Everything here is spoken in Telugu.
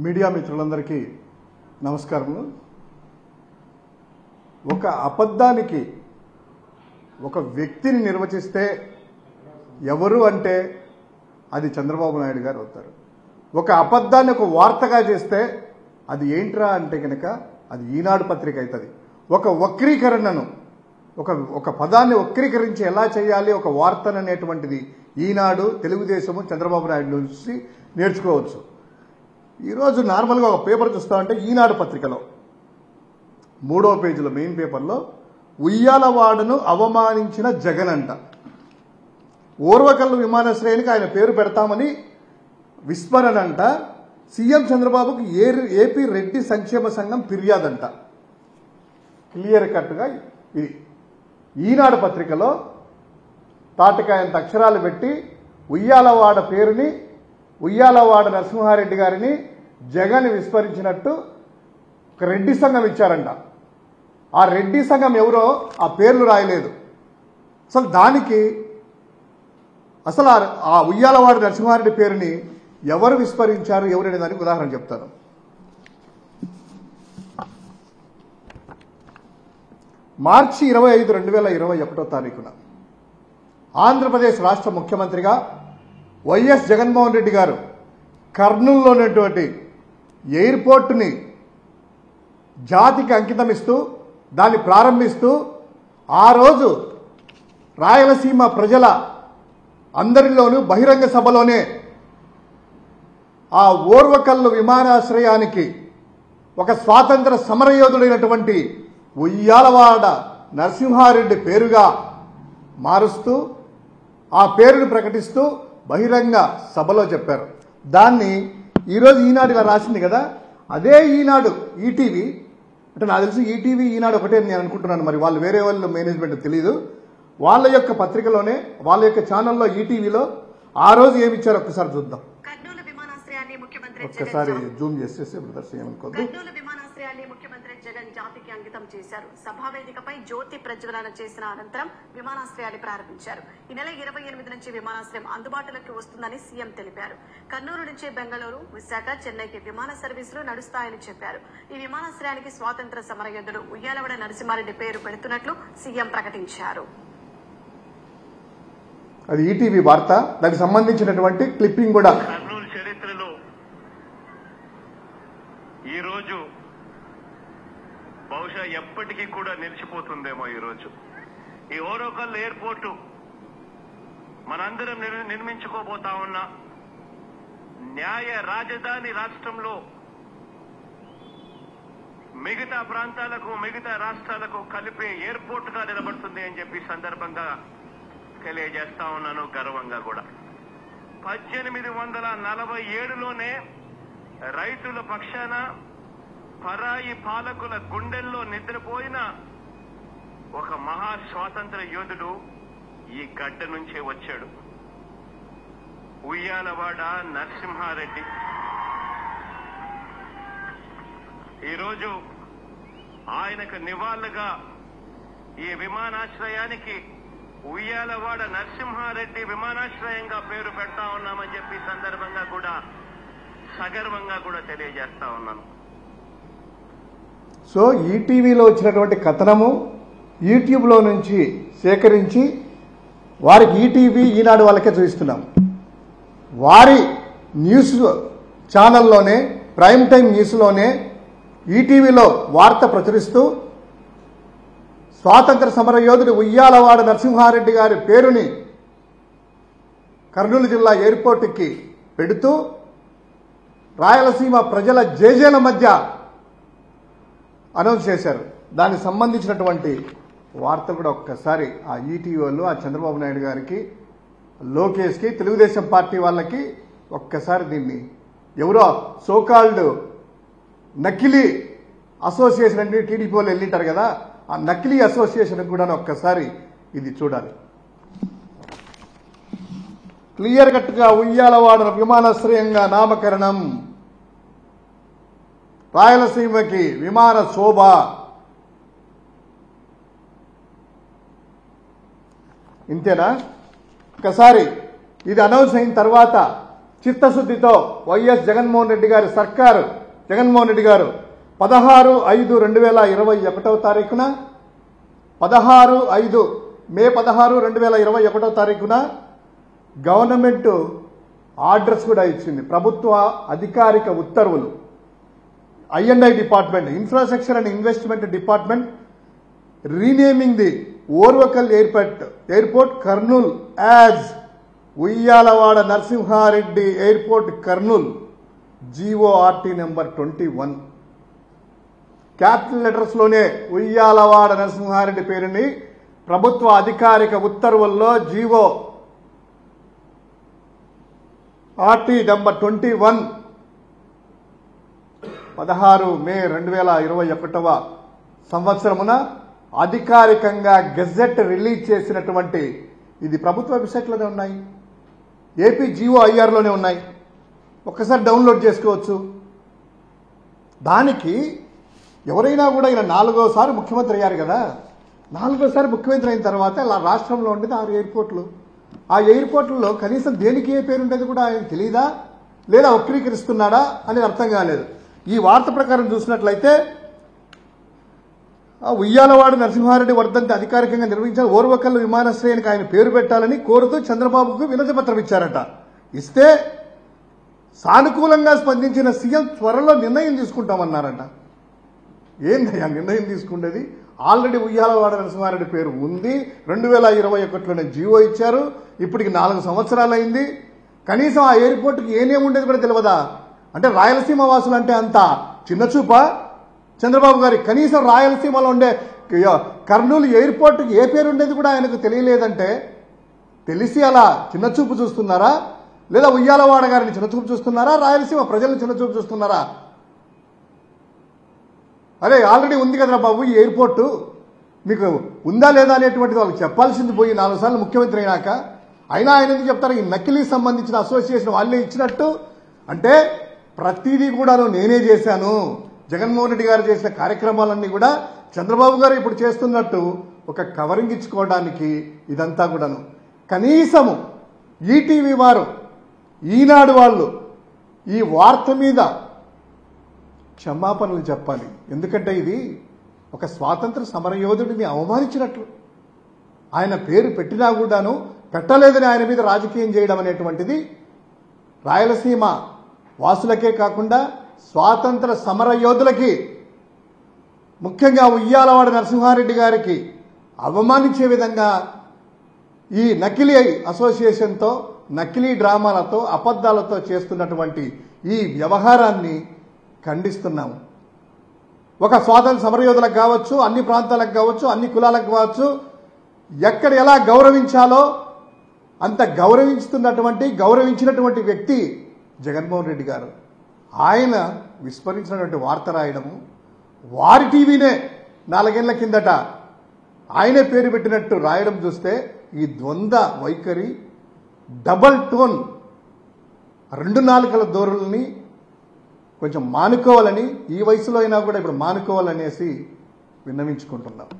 మీడియా మిత్రులందరికీ నమస్కారములు. ఒక అబద్ధానికి ఒక వ్యక్తిని నిర్వచిస్తే ఎవరు అంటే అది చంద్రబాబు నాయుడు గారు అవుతారు. ఒక అబద్ధాన్ని ఒక వార్తగా చేస్తే అది ఏంట్రా అంటే కనుక అది ఈనాడు పత్రిక అవుతుంది. ఒక వక్రీకరణను ఒక పదాన్ని వక్రీకరించి ఎలా చేయాలి ఒక వార్తను అనేటువంటిది ఈనాడు, తెలుగుదేశము, చంద్రబాబు నాయుడు నుంచి నేర్చుకోవచ్చు. ఈరోజు నార్మల్గా ఒక పేపర్ చూస్తామంటే ఈనాడు పత్రికలో 3వ పేజీలో మెయిన్ పేపర్లో ఉయ్యాలవాడను అవమానించిన జగన్ అంట. ఓర్వకల్లు విమానాశ్రయానికి ఆయన పేరు పెడతామని విస్మరణ అంట. సీఎం చంద్రబాబుకు ఏపీ రెడ్డి సంక్షేమ సంఘం ఫిర్యాదంట. క్లియర్ కట్గా ఇది ఈనాడు పత్రికలో తాటికాయంత అక్షరాలు పెట్టి ఉయ్యాలవాడ పేరుని, ఉయ్యాలవాడ నరసింహారెడ్డి గారిని జగన్ విస్మరించినట్టు ఒక రెడ్డి సంఘం ఇచ్చారంట. ఆ రెడ్డి సంఘం ఎవరో ఆ పేర్లు రాయలేదు. అసలు ఆ ఉయ్యాలవాడ నరసింహారెడ్డి పేరుని ఎవరు విస్మరించారు, ఎవరనే దానికి ఉదాహరణ చెప్తాను. మార్చి 25, 2021 ఆంధ్రప్రదేశ్ రాష్ట్ర ముఖ్యమంత్రిగా వైఎస్ జగన్మోహన్ రెడ్డి గారు కర్నూలులో ఉన్నటువంటి ఎయిర్పోర్టుని జాతికి అంకితం ఇస్తూ దాన్ని ప్రారంభిస్తూ ఆ రోజు రాయలసీమ ప్రజల అందరిలోనూ బహిరంగ సభలోనే ఆ ఓర్వకల్లు విమానాశ్రయానికి ఒక స్వాతంత్ర సమరయోధుడైనటువంటి ఉయ్యాలవాడ నరసింహారెడ్డి పేరుగా మారుస్తూ ఆ పేరును ప్రకటిస్తూ బహిరంగ సభలో చెప్పారు. దాన్ని ఈరోజు ఈనాడు ఇలా రాసింది కదా, అదే ఈనాడు ఈటీవీ అంటే నాకు తెలిసి ఈటీవీ ఈనాడు ఒకటే నేను అనుకుంటున్నాను. మరి వాళ్ళు వేరే వాళ్ళు మేనేజ్మెంట్ తెలియదు. వాళ్ళ యొక్క పత్రికలోనే వాళ్ళ యొక్క ఛానల్లో ఈటీవీలో ఆ రోజు ఏమి ఇచ్చారో ఒక్కసారి చూద్దాం. ఒక్కసారి జూమ్ చేసేసి బ్రదర్స్ ఏమనుకోద్దు. కర్నూలు విమానాశ్రయాన్ని ముఖ్యమంత్రి జగన్ జాతికి అంకితం చేశారు. సభావేదికపై జ్యోతి ప్రజ్వలన చేసిన అనంతరం విమానాశ్రయాన్ని ప్రారంభించారు. ఈ నెల 28 నుంచి విమానాశ్రయం అందుబాటులోకి వస్తుందని సీఎం తెలిపారు. కర్నూలు నుంచి బెంగళూరు, విశాఖ, చెన్నైకి విమాన సర్వీసులు నడుస్తాయని చెప్పారు. ఈ విమానాశ్రయానికి స్వాతంత్ర సమరయోధుడు ఉయ్యాలవాడ నరసింహారెడ్డి పేరు పెడుతున్నట్లు సీఎం ప్రకటించారు. అది ఈటీవీ వార్త, దానికి సంబంధించినటువంటి క్లిప్పింగ్ కూడా. కర్నూలు చరిత్రలో ఈరోజు బహుశా ఎప్పటికీ కూడా నిలిచిపోతుందేమో. ఈరోజు ఈ ఓరోకల్ ఎయిర్పోర్టు మనందరం నిర్మించుకోబోతా ఉన్న న్యాయ రాజధాని రాష్ట్రంలో మిగతా ప్రాంతాలకు, మిగతా రాష్ట్రాలకు కలిపే ఎయిర్పోర్టుగా నిలబడుతుంది అని చెప్పి సందర్భంగా తెలియజేస్తా ఉన్నాను, గర్వంగా కూడా. 1847లోనే రైతుల పక్షాన పరాయి పాలకుల గుండెల్లో నిద్రపోయిన ఒక మహా స్వాతంత్ర యోధుడు ఈ గడ్డ నుంచే వచ్చాడు. ఉయ్యాలవాడ నరసింహారెడ్డి. ఈరోజు ఆయనకు నివాళులుగా ఈ విమానాశ్రయానికి ఉయ్యాలవాడ నరసింహారెడ్డి విమానాశ్రయంగా పేరు పెడతా ఉన్నామని చెప్పి సందర్భంగా కూడా సగర్వంగా కూడా తెలియజేస్తా ఉన్నాను. సో ఈటీవీలో వచ్చినటువంటి కథనము యూట్యూబ్లో నుంచి సేకరించి వారికి ఈటీవీ ఈనాడు వాళ్ళకే చూపిస్తున్నాం. వారి న్యూస్ ఛానల్లోనే, ప్రైమ్ టైం న్యూస్లోనే ఈటీవీలో వార్త ప్రచురిస్తూ స్వాతంత్ర సమరయోధుడు ఉయ్యాలవాడ నరసింహారెడ్డి గారి పేరుని కర్నూలు జిల్లా ఎయిర్పోర్టుకి పెడుతూ రాయలసీమ ప్రజల జేజేల మధ్య అనౌన్స్ చేశారు. దానికి సంబంధించినటువంటి వార్తలు కూడా ఒక్కసారి ఆ ఈటీవీ వాళ్ళు, ఆ చంద్రబాబు నాయుడు గారికి, లోకేష్కి, తెలుగుదేశం పార్టీ వాళ్ళకి ఒక్కసారి దీన్ని ఎవరో సోకాల్డ్ నకిలీ అసోసియేషన్ అంటే టీడీపీ వాళ్ళు వెళ్ళింటారు కదా, ఆ నకిలీ అసోసియేషన్ కూడా ఒక్కసారి ఇది చూడాలి. క్లియర్ కట్గా ఉయ్యాలవాడ విమానాశ్రయంగా నామకరణం, రాయలసీమకి విమాన శోభ. ఇంతేనా? ఒకసారి ఇది అనౌన్స్ అయిన తర్వాత చిత్తశుద్ధితో వైఎస్ జగన్మోహన్ రెడ్డి గారి సర్కారు, జగన్మోహన్ రెడ్డి గారు 16/5/2021 తారీఖున మే 16, 2021 తారీఖున గవర్నమెంట్ ఆర్డర్స్ కూడా ఇచ్చింది. ప్రభుత్వ అధికారిక ఉత్తర్వులు. I&I department, infrastructure and investment department renaming the Orvakal airport Kurnool as Uyyalawada Narasimha Reddy airport Kurnool, GORT number 21. Capital letters లోనే ఉయ్యాలవాడ నరసింహారెడ్డి పేరుని ప్రభుత్వ అధికారిక ఉత్తర్వుల్లో GORT నెంబర్ 21 16 మే 2021 సంవత్సరమున అధికారికంగా గెజెట్ రిలీజ్ చేసినటువంటి, ఇది ప్రభుత్వ వెబ్సైట్లోనే ఉన్నాయి, ఏపీ GOIR లోనే ఉన్నాయి, ఒక్కసారి డౌన్లోడ్ చేసుకోవచ్చు. దానికి ఎవరైనా కూడా ఈయన 4వసారి ముఖ్యమంత్రి అయ్యారు కదా, 4వసారి ముఖ్యమంత్రి అయిన తర్వాత ఇలా రాష్ట్రంలో ఉండేది 6 ఎయిర్పోర్ట్లు. ఆ ఎయిర్పోర్ట్లలో కనీసం దేనికి ఏ పేరు ఉండేది కూడా ఆయన తెలియదా, లేదా వక్రీకరిస్తున్నాడా అనేది అర్థం కాలేదు. ఈ వార్త ప్రకారం చూసినట్లయితే ఉయ్యాలవాడ నరసింహారెడ్డి వర్ధంతి అధికారికంగా నిర్వహించిన ఓర్వకల్ విమానాశ్రయానికి ఆయన పేరు పెట్టాలని కోరుతూ చంద్రబాబుకు వినతి పత్రం ఇచ్చారట. ఇస్తే సానుకూలంగా స్పందించిన సీఎం త్వరలో నిర్ణయం తీసుకుంటామన్నారట. ఏందయ్యా నిర్ణయం తీసుకునేది? ఆల్రెడీ ఉయ్యాలవాడ నరసింహారెడ్డి పేరు ఉంది. 2021లోనే జీవో ఇచ్చారు. ఇప్పటికి 4 సంవత్సరాలు అయింది. కనీసం ఆ ఎయిర్పోర్ట్కి ఏనేం ఉండేది కూడా తెలియదా? అంటే రాయలసీమ వాసులు అంటే అంత చిన్నచూపా చంద్రబాబు గారి? కనీసం రాయలసీమలో ఉండే కర్నూలు ఎయిర్పోర్ట్కి ఏ పేరు ఉండేది కూడా ఆయనకు తెలియలేదంటే తెలిసి అలా చిన్నచూపు చూస్తున్నారా, లేదా ఉయ్యాలవాడ గారిని చిన్నచూపు చూస్తున్నారా, రాయలసీమ ప్రజలను చిన్నచూపు చూస్తున్నారా? అరే ఆల్రెడీ ఉంది కదరా బాబు ఈ ఎయిర్పోర్టు, మీకు ఉందా లేదా అనేటువంటిది వాళ్ళకి చెప్పాల్సింది పోయి 4 సార్లు ముఖ్యమంత్రి అయినాక. అయినా ఆయన ఎందుకు చెప్తారు? ఈ నకిలీ సంబంధించిన అసోసియేషన్ వాళ్ళే ఇచ్చినట్టు. అంటే ప్రతిదీ కూడా నేనే చేశాను, జగన్మోహన్ రెడ్డి గారు చేసిన కార్యక్రమాలన్నీ కూడా చంద్రబాబు గారు ఇప్పుడు చేస్తున్నట్టు ఒక కవరింగ్ ఇచ్చుకోవడానికి ఇదంతా కూడాను. కనీసము ఈటీవీ వారు, ఈనాడు వాళ్ళు ఈ వార్త మీద క్షమాపణలు చెప్పాలి. ఎందుకంటే ఇది ఒక స్వాతంత్ర సమరయోధుడిని అవమానించినట్లు. ఆయన పేరు పెట్టినా కూడాను పెట్టలేదని ఆయన మీద రాజకీయం చేయడం అనేటువంటిది రాయలసీమ వాసులకే కాకుండా స్వాతంత్ర సమరయోధులకి, ముఖ్యంగా ఉయ్యాలవాడ నరసింహారెడ్డి గారికి అవమానించే విధంగా ఈ నకిలీ అసోసియేషన్తో, నకిలీ డ్రామాలతో, అబద్ధాలతో చేస్తున్నటువంటి ఈ వ్యవహారాన్ని ఖండిస్తున్నాము. ఒక స్వాతంత్ర సమరయోధులకు కావచ్చు, అన్ని ప్రాంతాలకు కావచ్చు, అన్ని కులాలకు కావచ్చు, ఎక్కడ ఎలా గౌరవించాలో అంత గౌరవించినటువంటి వ్యక్తి జగన్మోహన్ రెడ్డి గారు. ఆయన విస్మరించినటువంటి వార్త రాయడము, వారి టీవీనే 4 ఏళ్ల కిందట ఆయనే పేరు పెట్టినట్టు రాయడం చూస్తే ఈ ద్వంద్వ వైఖరి, డబల్ టోన్, 2 నాలుకల ధోరణుల్ని కొంచెం మానుకోవాలని, ఈ వయసులో అయినా కూడా ఇప్పుడు మానుకోవాలనేసి విన్నవించుకుంటున్నాం.